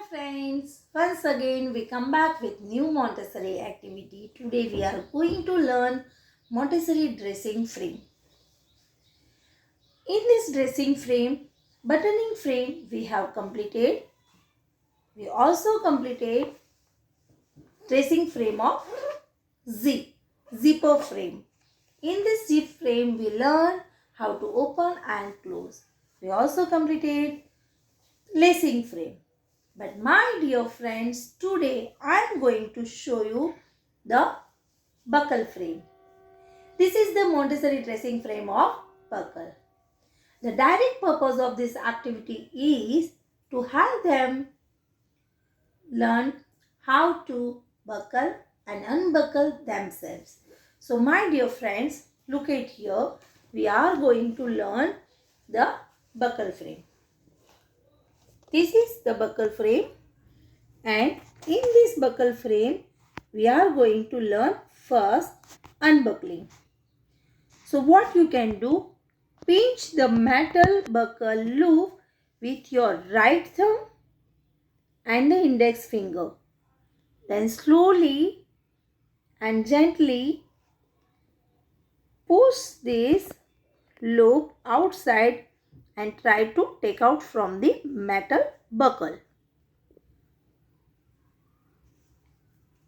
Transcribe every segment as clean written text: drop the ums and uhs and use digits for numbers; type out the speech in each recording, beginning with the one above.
Hi friends, once again we come back with new Montessori activity. Today we are going to learn Montessori dressing frame. In this dressing frame, buttoning frame we have completed. We also completed dressing frame of zipper frame. In this zip frame we learn how to open and close. We also completed lacing frame. But my dear friends, today I am going to show you the buckle frame. This is the Montessori dressing frame of buckle. The direct purpose of this activity is to help them learn how to buckle and unbuckle themselves. So my dear friends, look at here. We are going to learn the buckle frame. This is the buckle frame. And in this buckle frame, we are going to learn first unbuckling. So what you can do, pinch the metal buckle loop with your right thumb and the index finger. Then slowly and gently push this loop outside and try to take out from the metal buckle.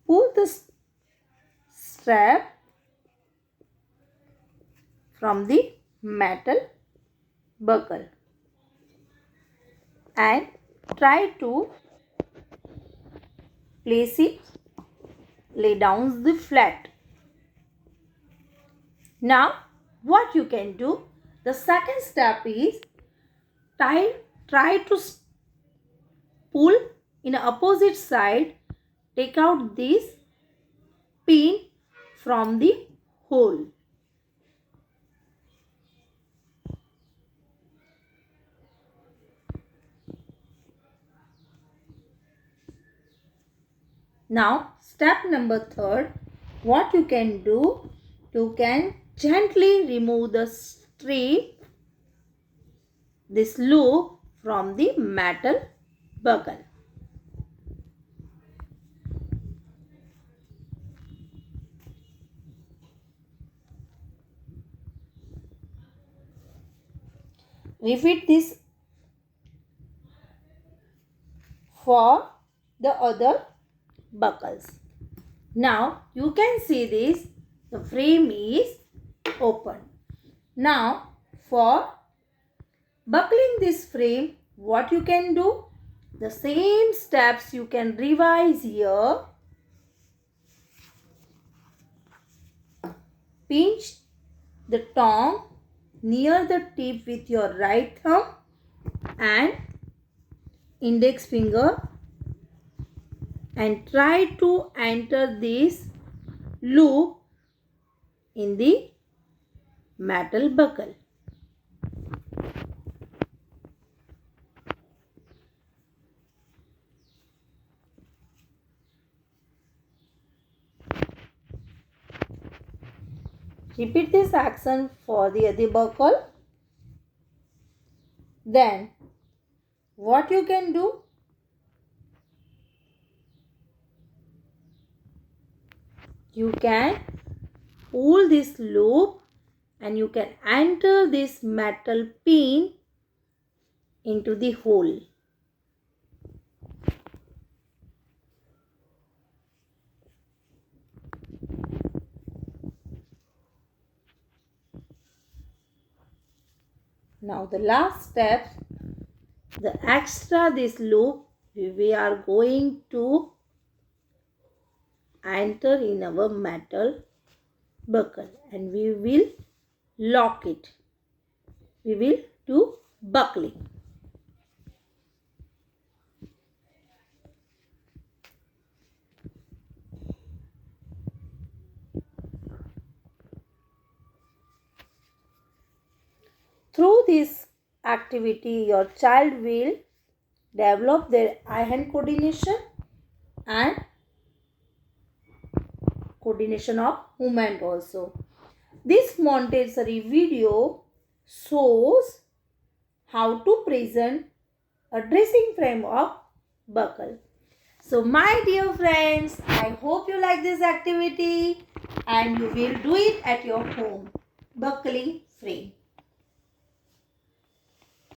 Pull the strap from the metal buckle and try to place it, lay down the flat. Now what you can do, the second step is try to pull in the opposite side, take out this pin from the hole. Now step number third, what you can do, you can gently remove the strip, this loop from the metal buckle. Repeat this for the other buckles. Now you can see this, the frame is open. Now for buckling this frame, what you can do, the same steps you can revise here. Pinch the tongue near the tip with your right thumb and index finger and try to enter this loop in the metal buckle. Repeat this action for the other buckle. Then what you can do, you can pull this loop and you can enter this metal pin into the hole. Now the last step, the extra this loop we are going to enter in our metal buckle and we will lock it. We will do buckling. Through this activity, your child will develop their eye-hand coordination and coordination of movement also. This Montessori video shows how to present a dressing frame of buckle. So my dear friends, I hope you like this activity and you will do it at your home. Buckling frame.